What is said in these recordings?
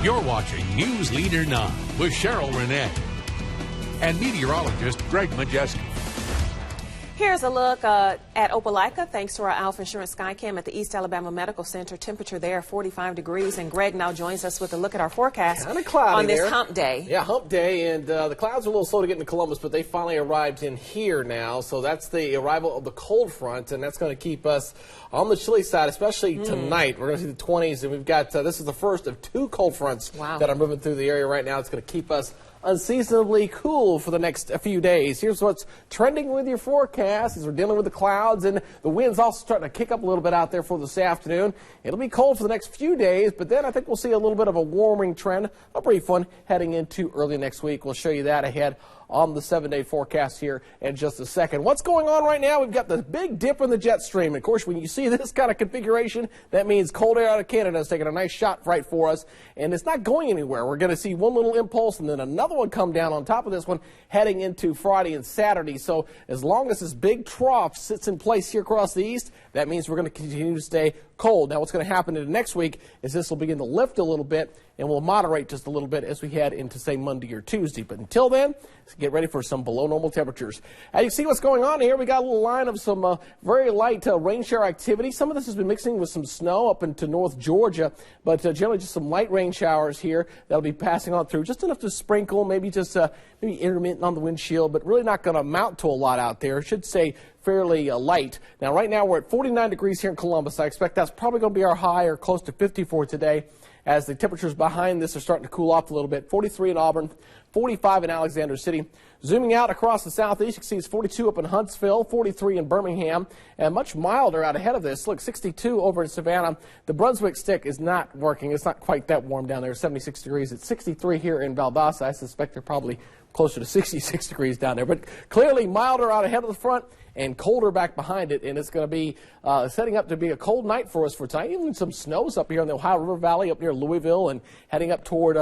You're watching News Leader 9 with Cheryl Renee and meteorologist Greg Majewski. Here's a look at Opelika, thanks to our Alpha Insurance Skycam at the East Alabama Medical Center. Temperature there, 45 degrees. And Greg now joins us with a look at our forecast kind of cloudy on this there. hump day. Yeah, hump day, and the clouds are a little slow to get into Columbus, but they finally arrived in here now. So that's the arrival of the cold front, and that's going to keep us on the chilly side, especially tonight. We're going to see the 20s, and we've got, this is the first of two cold fronts that are moving through the area right now. It's going to keep us unseasonably cool for the next few days. Here's what's trending with your forecast as we're dealing with the clouds, and the wind's also starting to kick up a little bit out there for this afternoon. It'll be cold for the next few days, but then I think we'll see a little bit of a warming trend, a brief one, heading into early next week. We'll show you that ahead on the 7-day forecast here in just a second. What's going on right now? We've got the big dip in the jet stream. Of course, when you see this kind of configuration, that means cold air out of Canada is taking a nice shot right for us, and it's not going anywhere. We're going to see one little impulse and then another one come down on top of this one heading into Friday and Saturday. So as long as this big trough sits in place here across the east, that means we're going to continue to stay cold. Now, what's going to happen in the next week is this will begin to lift a little bit and will moderate just a little bit as we head into, say, Monday or Tuesday. But until then, get ready for some below normal temperatures. As you see what's going on here, we got a little line of some very light rain shower activity. Some of this has been mixing with some snow up into North Georgia, but generally just some light rain showers here that'll be passing on through, just enough to sprinkle, maybe just maybe intermittent on the windshield, but really not going to amount to a lot out there. It should say fairly light. Now, right now we're at 49 degrees here in Columbus. I expect that's probably going to be our high, or close to 50 for today, as the temperatures behind this are starting to cool off a little bit. 43 in Auburn, 45 in Alexander City. Zooming out across the southeast, you can see it's 42 up in Huntsville, 43 in Birmingham, and much milder out ahead of this. Look, 62 over in Savannah. The Brunswick stick is not working. It's not quite that warm down there, 76 degrees. It's 63 here in Valdosta. I suspect they're probably closer to 66 degrees down there, but clearly milder out ahead of the front and colder back behind it, and it's going to be setting up to be a cold night for us for tonight. Even some snows up here in the Ohio River Valley, up near Louisville, and heading up toward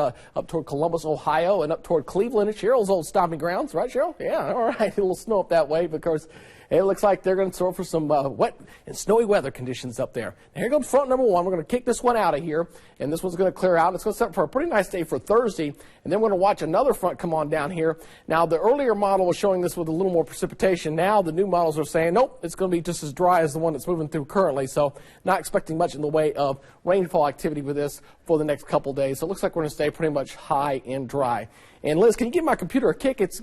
Columbus, Ohio, and up toward Cleveland. It's Cheryl's old stomping grounds, right, Cheryl? Yeah, all right. A little snow up that way because it looks like they're going to throw for some wet and snowy weather conditions up there. Now, here comes front number one. We're going to kick this one out of here, and this one's going to clear out. It's going to set up for a pretty nice day for Thursday, and then we're going to watch another front come on down here. Now, the earlier model was showing this with a little more precipitation. Now, the new models are saying, nope, it's going to be just as dry as the one that's moving through currently, so not expecting much in the way of rainfall activity with this for the next couple days. So it looks like we're going to stay pretty much high and dry. And Liz, can you give my computer a kick? It's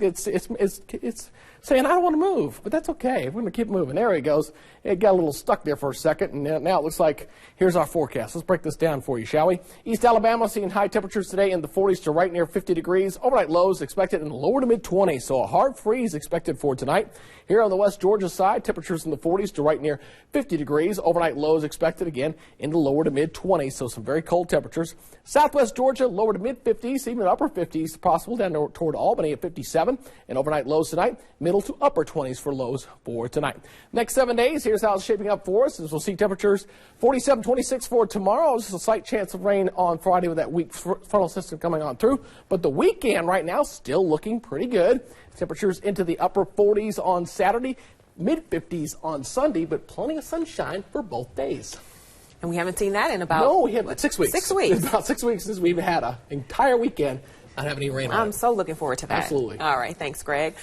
saying I don't want to move, but that's okay. We're going to keep moving. There it goes. It got a little stuck there for a second, and now it looks like here's our forecast. Let's break this down for you, shall we? East Alabama seeing high temperatures today in the 40s to right near 50 degrees. Overnight lows expected in the lower to mid-20s, so a hard freeze expected for tonight. Here on the West Georgia side, temperatures in the 40s to right near 50 degrees. Overnight lows expected again in the lower to mid-20s, so some very cold temperatures. Southwest Georgia, lower to mid-50s, even upper 50s possible down toward Albany at 57. And overnight lows tonight, middle to upper 20s for lows for tonight. Next 7 days, here's how it's shaping up for us. As we'll see temperatures 47, 26 for tomorrow. Just a slight chance of rain on Friday with that weak frontal system coming on through. But the weekend right now still looking pretty good. Temperatures into the upper 40s on Saturday, mid-50s on Sunday, but plenty of sunshine for both days. And we haven't seen that in about... No, we had 6 weeks. 6 weeks. About 6 weeks since we've had an entire weekend not having any rain on it. I'm so looking forward to that. Absolutely. All right. Thanks, Greg.